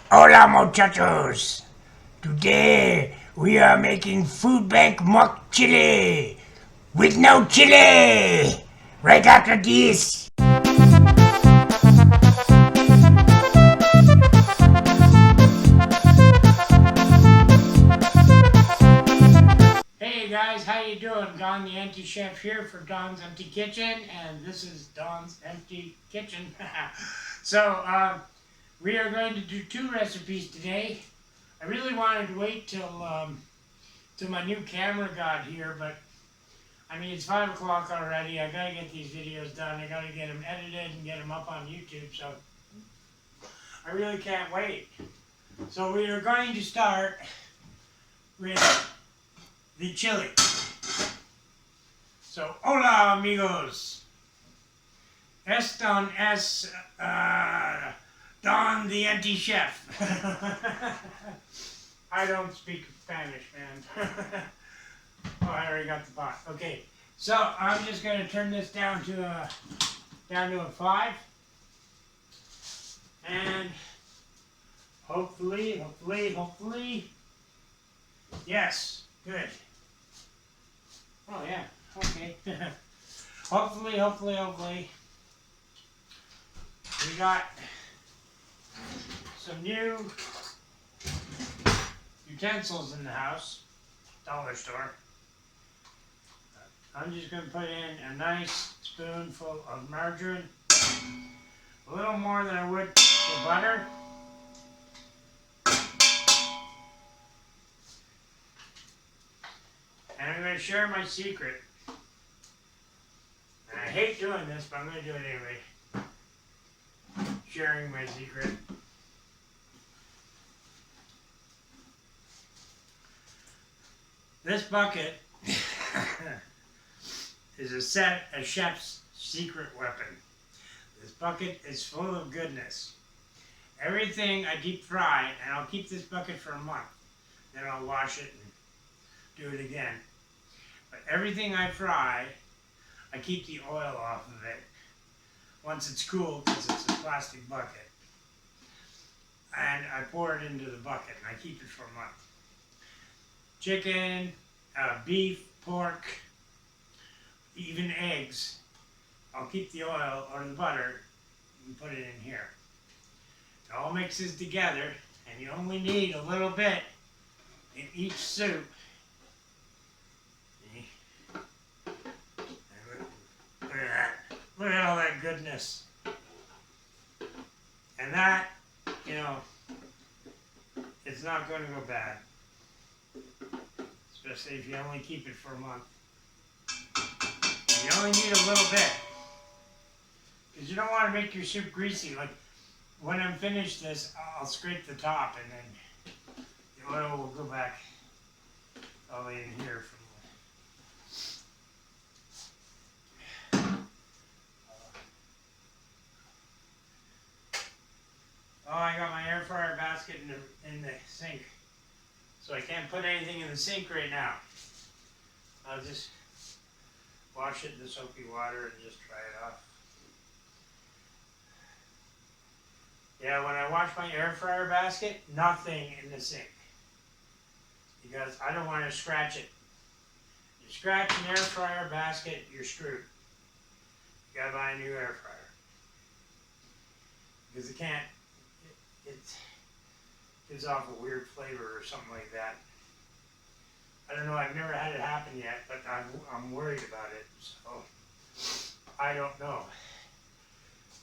Hola muchachos! Today we are making foodbank mock chili with no chili! Right after this! Hey guys, how you doing? Don the Empty Chef here for Don's Empty Kitchen, and this is Don's Empty Kitchen. So, we are going to do two recipes today. I really wanted to wait till my new camera got here, but I mean, it's 5 o'clock already. I gotta get these videos done. I gotta get them edited and get them up on YouTube, so I really can't wait. So we are going to start with the chili. So, hola amigos. Eston es Don the Empty Chef. I don't speak Spanish, man. Oh, I already got the pot. Okay, so I'm just going to turn this down to a 5, and hopefully, yes, good. Oh yeah, okay. hopefully, we got some new utensils in the house, dollar store. I'm just going to put in a nice spoonful of margarine, a little more than I would for butter. And I'm going to share my secret. And I hate doing this, but I'm going to do it anyway. Sharing my secret. This bucket is a chef's secret weapon. This bucket is full of goodness. Everything I deep fry, and I'll keep this bucket for a month. Then I'll wash it and do it again. But everything I fry, I keep the oil off of it once it's cooled, because it's a plastic bucket. And I pour it into the bucket, and I keep it for a month. Chicken, beef, pork, even eggs, I'll keep the oil or the butter and put it in here. It all mixes together, and you only need a little bit in each soup. Look at that. Look at all that goodness. And that, you know, it's not going to go bad. Especially if you only keep it for a month. And you only need a little bit. Because you don't want to make your soup greasy. Like, when I'm finished this, I'll scrape the top, and then the oil will go back all the way in here. Oh, I got my air fryer basket in the sink. So I can't put anything in the sink right now. I'll just wash it in the soapy water and just dry it off. Yeah, when I wash my air fryer basket, nothing in the sink. Because I don't want to scratch it. You scratch an air fryer basket, you're screwed. You gotta buy a new air fryer. Because it can't, it gives off a weird flavor or something like that. I don't know, I've never had it happen yet, but I'm worried about it, so I don't know.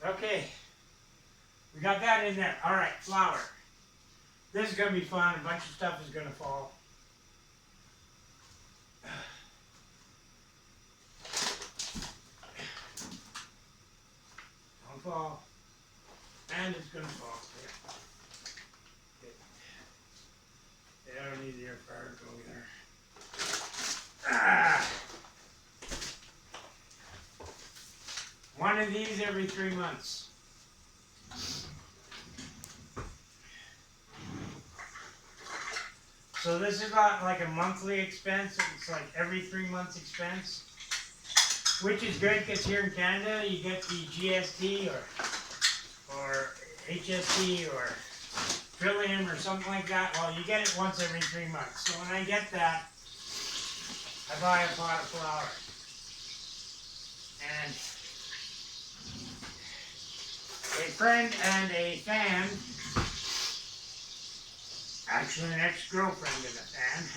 Okay, we got that in there. All right, flour. This is going to be fun. A bunch of stuff is going to fall. Don't fall. And it's going to fall. Yeah, I don't need the air fryer to go either. One of these every 3 months. So this is not like a monthly expense, it's like every 3 months expense. Which is good because here in Canada you get the GST or HST or Trillium or something like that. Well, you get it once every 3 months. So when I get that, I buy a pot of flour. And a friend and a fan, actually an ex-girlfriend and a fan,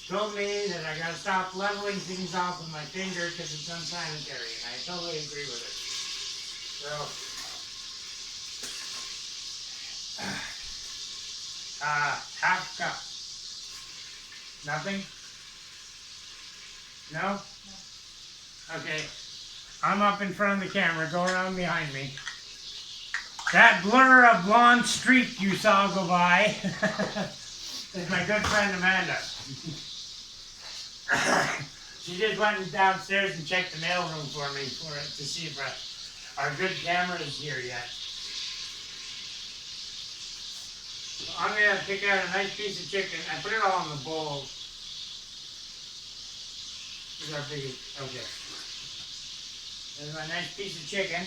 told me that I gotta stop leveling things off with my finger because it's unsanitary, and I totally agree with it. So, half cup. Nothing? No? Okay. I'm up in front of the camera, go around behind me. That blur of blonde streak you saw go by is my good friend Amanda. She just went downstairs and checked the mail room for me to see if our good camera is here yet. So I'm going to pick out a nice piece of chicken. I put it all in the bowl. This is our biggest, okay. There's my nice piece of chicken.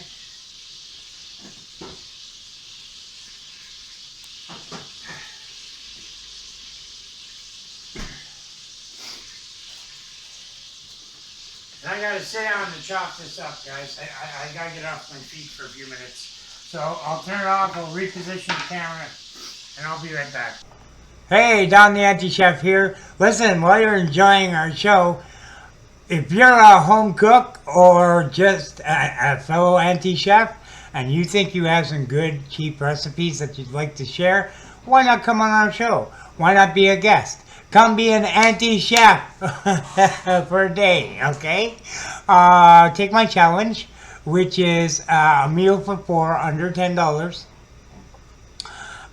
And I gotta sit down and chop this up, guys. I gotta get off my feet for a few minutes. So I'll turn it off, I'll reposition the camera, and I'll be right back. Hey, Don the Anti-Chef here. Listen, while you're enjoying our show, if you're a home cook or just a fellow anti-chef and you think you have some good, cheap recipes that you'd like to share, why not come on our show? Why not be a guest? Come be an anti-chef for a day, okay? Take my challenge, which is a meal for 4 under $10.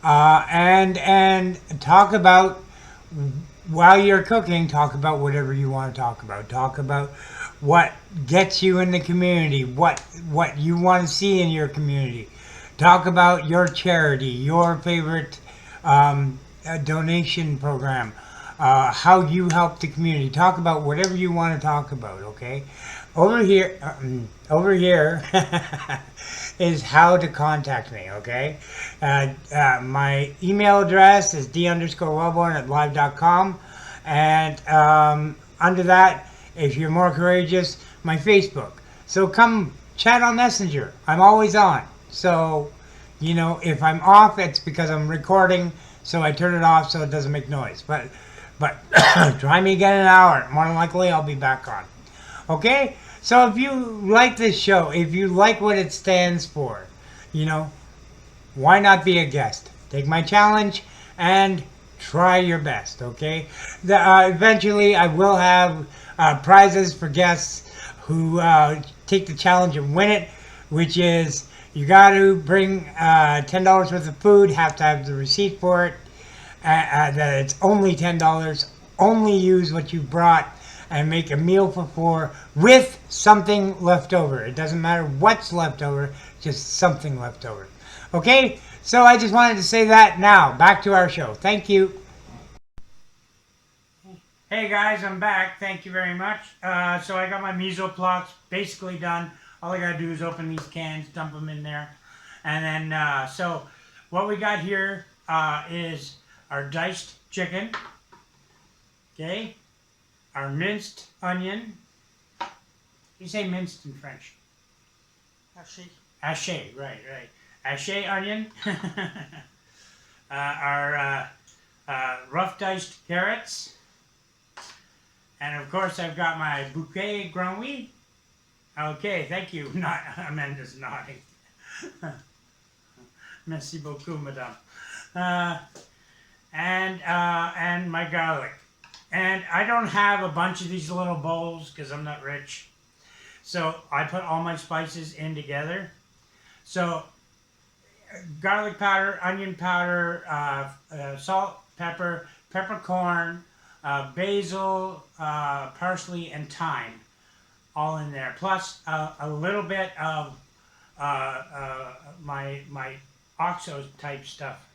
And talk about, while you're cooking, talk about whatever you want to talk about. Talk about what gets you in the community, what you want to see in your community. Talk about your charity, your favorite donation program, how you help the community. Talk about whatever you want to talk about, okay? Over here is how to contact me, okay? My email address is d_wellborn@live.com, and under that, if you're more courageous, my Facebook. So come chat on Messenger. I'm always on. So, you know, if I'm off, it's because I'm recording, so I turn it off so it doesn't make noise. But try me again in an hour. More than likely, I'll be back on. Okay? So if you like this show, if you like what it stands for, you know, why not be a guest? Take my challenge and try your best, okay? Eventually, I will have prizes for guests who take the challenge and win it, which is you got to bring $10 worth of food, have to have the receipt for it, that it's only $10, only use what you brought, and make a meal for 4 with something left over. It doesn't matter what's left over, just something left over. Okay? So I just wanted to say that now. Back to our show. Thank you. Hey guys, I'm back. Thank you very much. So I got my Mesoupox basically done. All I gotta do is open these cans, dump them in there. And then, so what we got here is our diced chicken. Okay? Our minced onion. You say minced in French? Haché. Haché, right. Haché onion. Our rough diced carrots. And of course I've got my bouquet grenouille. Okay, thank you. Not Amanda's nodding. Merci beaucoup, madame. And my garlic. And I don't have a bunch of these little bowls because I'm not rich. So I put all my spices in together. So garlic powder, onion powder, salt, pepper, peppercorn, basil, parsley, and thyme, all in there. Plus a little bit of my OXO type stuff.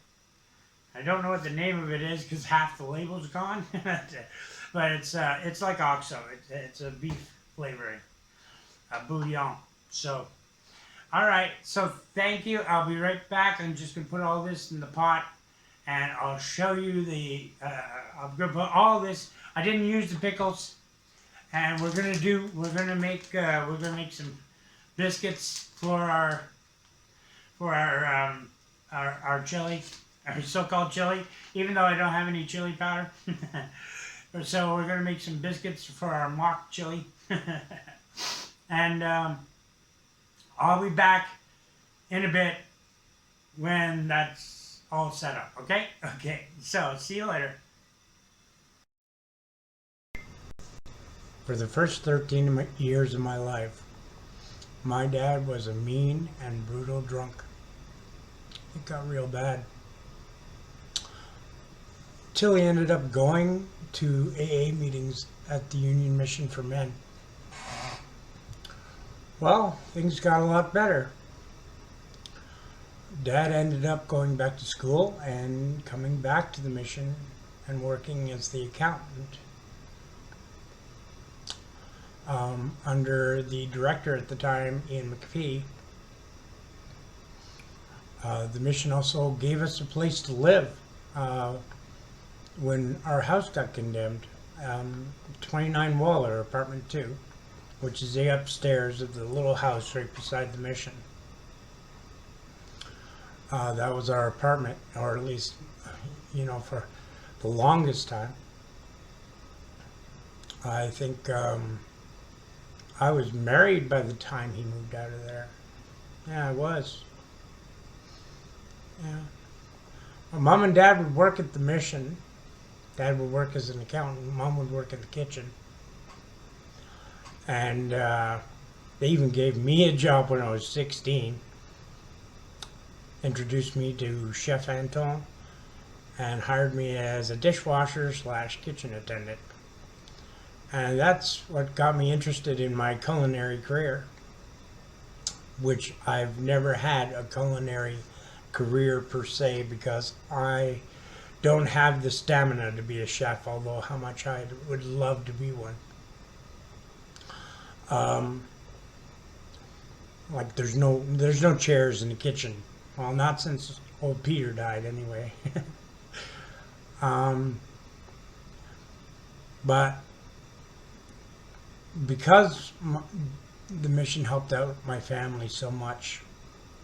I don't know what the name of it is because half the label's gone, but it's like OXO. It's a beef flavoring, a bouillon. So, all right. So thank you. I'll be right back. I'm just gonna put all this in the pot and I'll show you the. I'm gonna put all this. I didn't use the pickles, and we're gonna make some biscuits for our chili, our so-called chili. Even though I don't have any chili powder, so we're gonna make some biscuits for our mock chili, and I'll be back in a bit when that's all set up. Okay? Okay. So see you later. For the first 13 years of my life, my dad was a mean and brutal drunk. It got real bad. Till he ended up going to AA meetings at the Union Mission for Men. Well, things got a lot better. Dad ended up going back to school and coming back to the mission and working as the accountant under the director at the time, Ian McPhee. The mission also gave us a place to live when our house got condemned. 29 Waller, apartment 2, which is the upstairs of the little house right beside the mission. That was our apartment, or at least, for the longest time. I think I was married by the time he moved out of there. Yeah, I was. Yeah. Well, Mom and Dad would work at the mission. Dad would work as an accountant. Mom would work in the kitchen. And they even gave me a job when I was 16. Introduced me to Chef Anton and hired me as a dishwasher / kitchen attendant. And that's what got me interested in my culinary career, which I've never had a culinary career per se because I don't have the stamina to be a chef, although how much I would love to be one. Like there's no chairs in the kitchen. Well, not since old Peter died anyway. But because the mission helped out my family so much,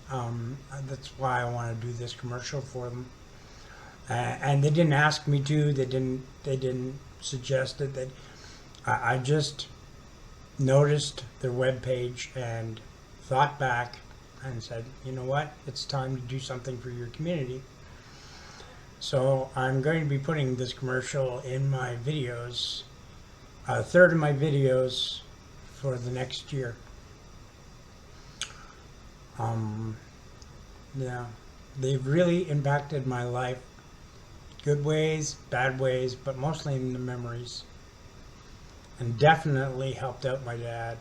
that's why I want to do this commercial for them. And they didn't ask me to. They didn't suggest it. I just noticed their webpage and thought back and said, you know what? It's time to do something for your community. So I'm going to be putting this commercial in my videos, a third of my videos for the next year. Yeah, they've really impacted my life. Good ways, bad ways, but mostly in the memories. And definitely helped out my dad.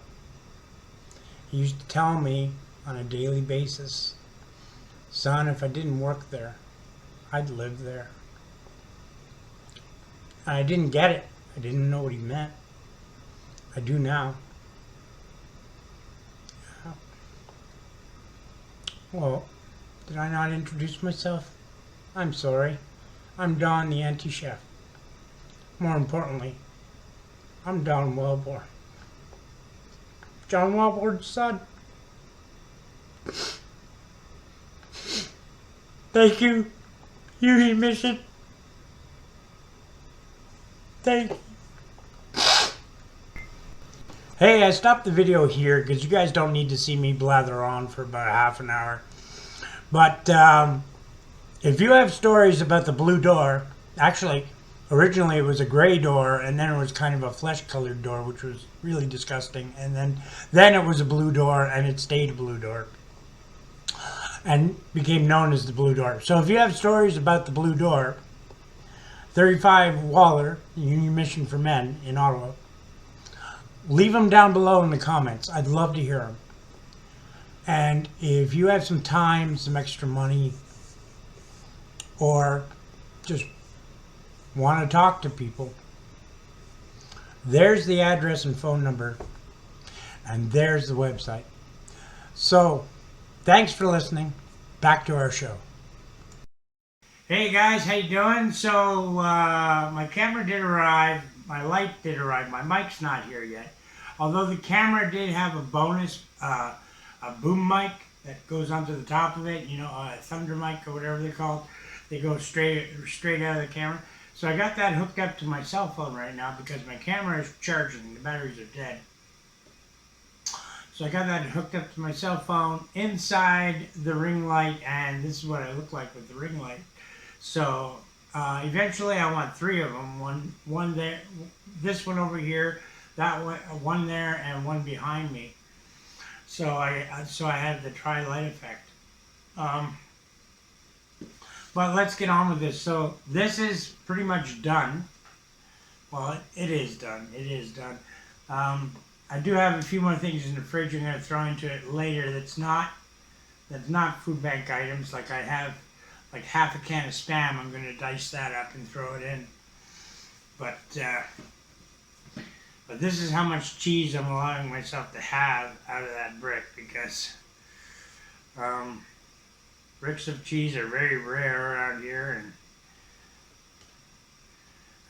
He used to tell me on a daily basis, son, if I didn't work there, I'd live there. And I didn't get it. I didn't know what he meant. I do now. Yeah. Well, did I not introduce myself? I'm sorry. I'm Don the Anti-Chef. More importantly, I'm Don Welborn. John Welborn's son. Thank you, Union Mission. Thank you. Hey, I stopped the video here because you guys don't need to see me blather on for about half an hour. But if you have stories about the blue door, actually, originally it was a gray door, and then it was kind of a flesh-colored door, which was really disgusting. And then it was a blue door, and it stayed a blue door, and became known as the blue door. So if you have stories about the blue door, 35 Waller, Union Mission for Men in Ottawa, leave them down below in the comments. I'd love to hear them. And if you have some time, some extra money, or just want to talk to people, there's the address and phone number, and there's the website. So, thanks for listening. Back to our show. Hey guys, how you doing? So my camera did arrive, my light did arrive, my mic's not here yet. Although the camera did have a bonus, a boom mic that goes onto the top of it, you know, a thunder mic or whatever they're called. They go straight out of the camera. So I got that hooked up to my cell phone right now because my camera is charging, the batteries are dead. So I got that hooked up to my cell phone inside the ring light, and this is what I look like with the ring light. So eventually I want three of them, one there, this one over here, that one there, and one behind me. So I had the tri-light effect. But let's get on with this. So this is pretty much done. Well, it is done. It is done. I do have a few more things in the fridge I'm going to throw into it later. That's not food bank items. Like I have like half a can of Spam. I'm going to dice that up and throw it in. But this is how much cheese I'm allowing myself to have out of that brick, because bricks of cheese are very rare around here, and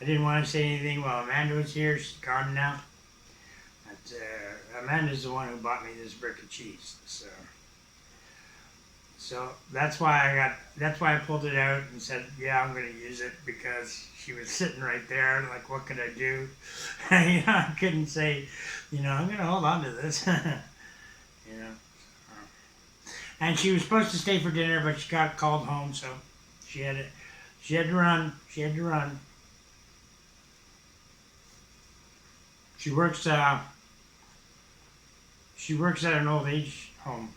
I didn't want to say anything while Amanda was here. She's gone now. But Amanda's the one who bought me this brick of cheese. So that's why I pulled it out and said, yeah, I'm going to use it, because she was sitting right there. Like, what could I do? I couldn't say, I'm going to hold on to this. And she was supposed to stay for dinner, but she got called home, so she had to run. She had to run. She works at an old age home.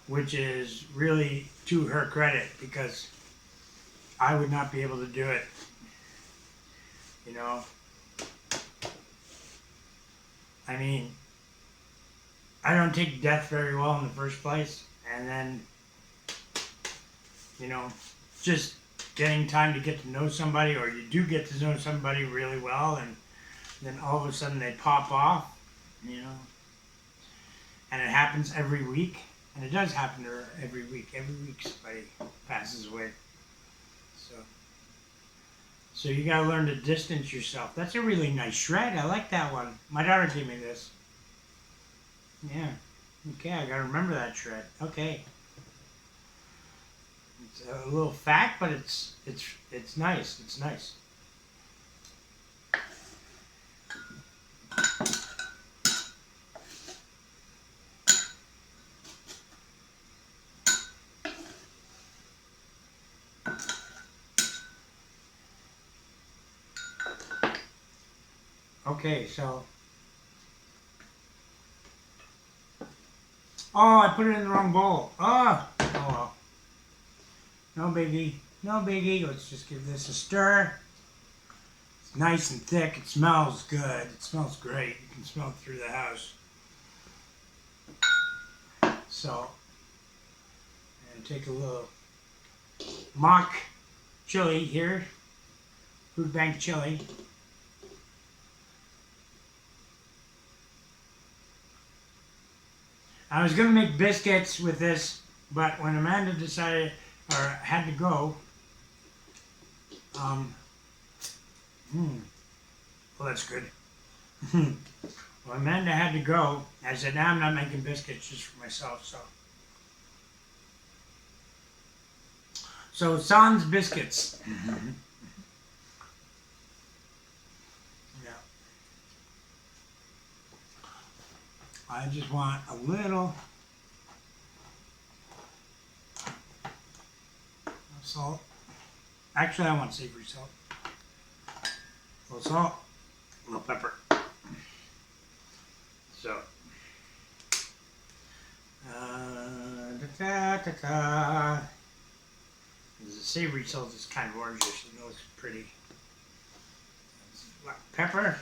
Which is really to her credit, because I would not be able to do it. I mean, I don't take death very well in the first place, and then, just getting time to get to know somebody, or you do get to know somebody really well, and then all of a sudden they pop off, and it happens every week. And it does happen to her every week. Every week somebody passes away. So you gotta learn to distance yourself. That's a really nice shred. I like that one. My daughter gave me this. Yeah. Okay, I gotta remember that shred. Okay. It's a little fat, but it's nice. It's nice. Okay, so. Oh, I put it in the wrong bowl. Oh well. No biggie. No biggie. Let's just give this a stir. It's nice and thick. It smells good. It smells great. You can smell it through the house. So, and take a little Moch chili here. Food bank chili. I was going to make biscuits with this, but when Amanda decided, or had to go, well, that's good. Well, Amanda had to go. I said, now I'm not making biscuits just for myself, So Sans biscuits. I just want a little salt. Actually, I want savory salt. A little salt, a little pepper. So, the savory salt is kind of orangish. It looks pretty. Black pepper.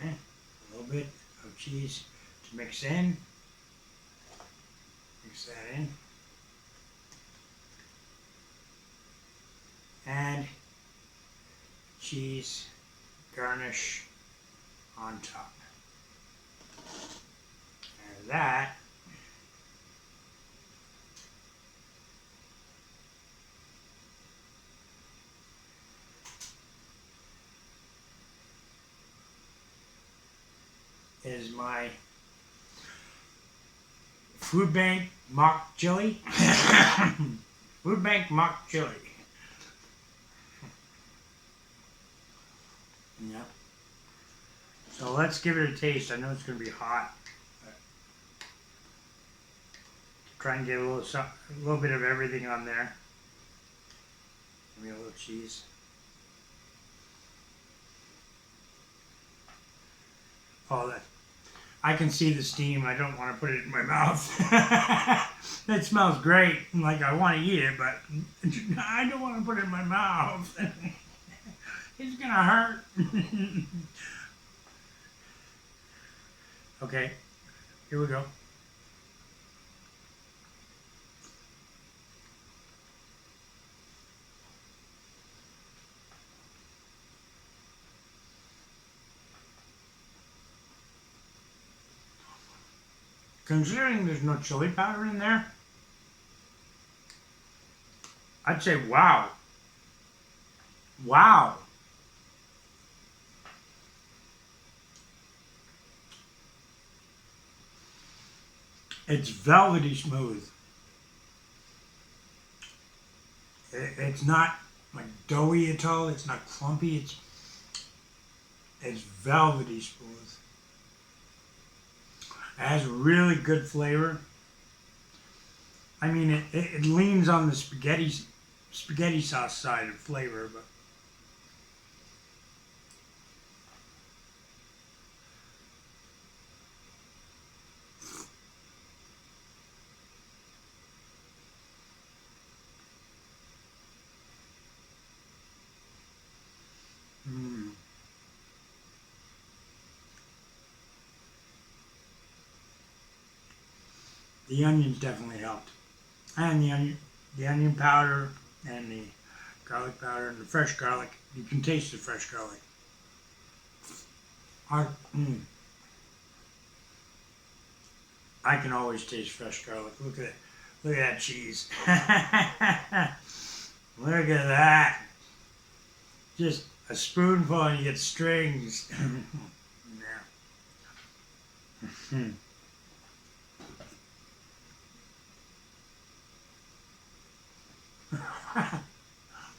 A little bit of cheese to mix in. Mix that in. And cheese garnish on top. And that is my foodbank mock chili. Foodbank mock chili. Yeah. So let's give it a taste. I know it's going to be hot. Try and get a little bit of everything on there. Maybe a little cheese. Oh, I can see the steam. I don't want to put it in my mouth. It smells great. Like I want to eat it, but I don't want to put it in my mouth. It's gonna hurt. Okay, here we go. Considering there's no chili powder in there, I'd say wow. Wow. It's velvety smooth. It's not like doughy at all. It's not clumpy. It's velvety smooth. It has really good flavor. I mean, it leans on the spaghetti sauce side of flavor, but the onions definitely helped, and the onion powder, and the garlic powder, and the fresh garlic. You can taste the fresh garlic. I can always taste fresh garlic. Look at that cheese. Look at that. Just a spoonful and you get strings. Yeah.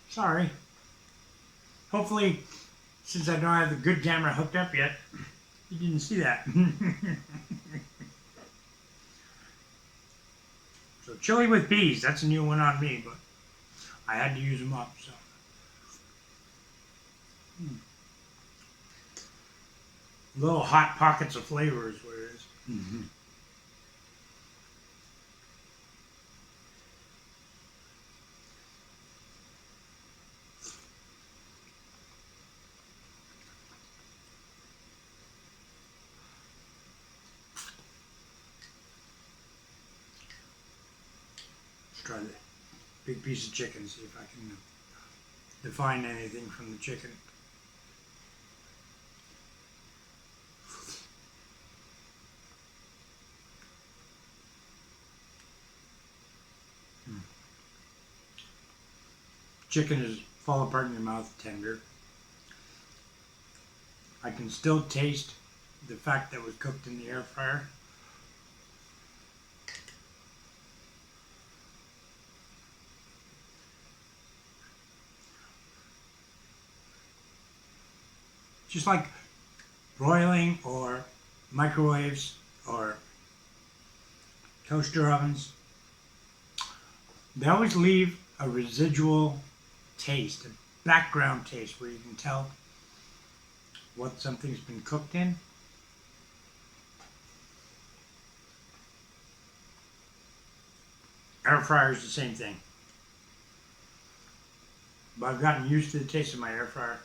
Sorry. Hopefully, since I don't have the good camera hooked up yet, you didn't see that. So chili with peas, that's a new one on me, but I had to use them up, so. Little hot pockets of flavor is what it is. Let's try the big piece of chicken, see if I can define anything from the chicken. Chicken is fall apart in your mouth tender. I can still taste the fact that it was cooked in the air fryer. Just like broiling or microwaves or toaster ovens, they always leave a residual taste, a background taste where you can tell what something's been cooked in. Air fryer is the same thing. But I've gotten used to the taste of my air fryer.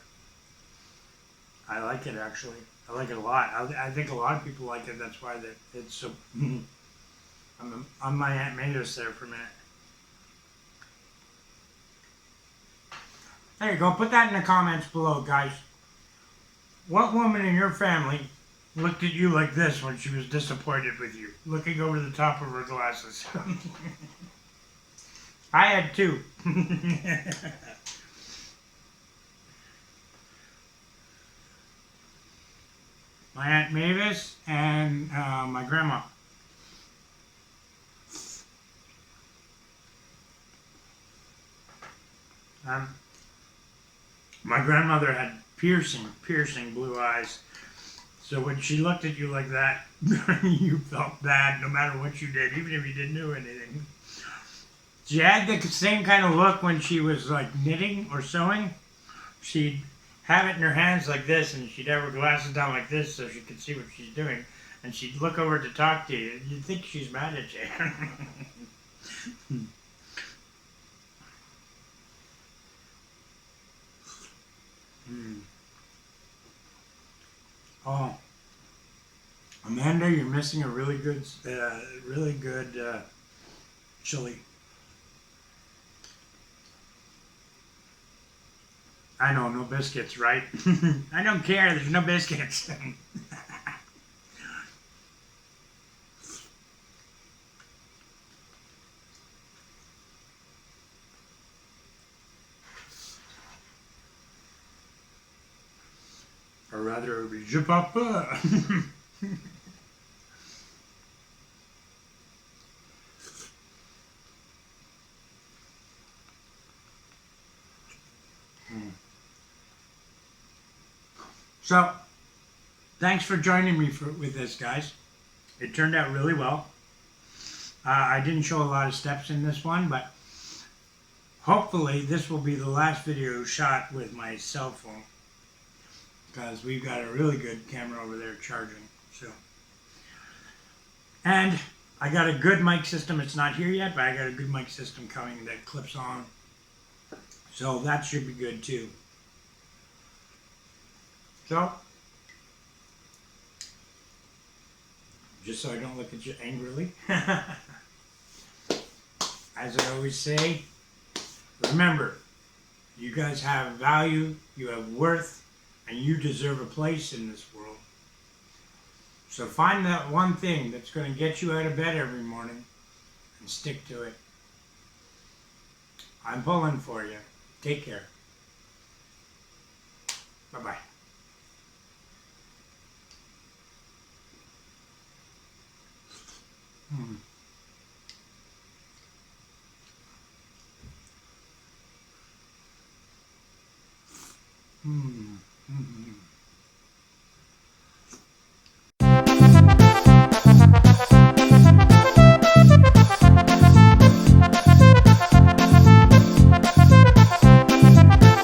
I like it actually. I like it a lot. I think a lot of people like it. That's why it's so. I'm on my Aunt Mayos there for a minute. There you go. Put that in the comments below, guys. What woman in your family looked at you like this when she was disappointed with you, looking over the top of her glasses? I had two. My Aunt Mavis and my grandma. Um, my grandmother had piercing blue eyes. So when she looked at you like that, you felt bad no matter what you did, even if you didn't do anything. She had the same kind of look when she was like knitting or sewing. She'd have it in her hands like this, and she'd have her glasses down like this so she could see what she's doing. And she'd look over to talk to you. You'd think she's mad at you. Mm. Oh, Amanda, you're missing a really good chili. I know, no biscuits, right? I don't care. There's no biscuits. Or rather, je papa. So, thanks for joining me with this, guys. It turned out really well. I didn't show a lot of steps in this one, but hopefully this will be the last video shot with my cell phone, because we've got a really good camera over there charging. So, and I got a good mic system. It's not here yet, but I got a good mic system coming that clips on. So that should be good too. So, just so I don't look at you angrily, as I always say, remember, you guys have value, you have worth, and you deserve a place in this world. So find that one thing that's going to get you out of bed every morning and stick to it. I'm pulling for you. Take care. Bye-bye.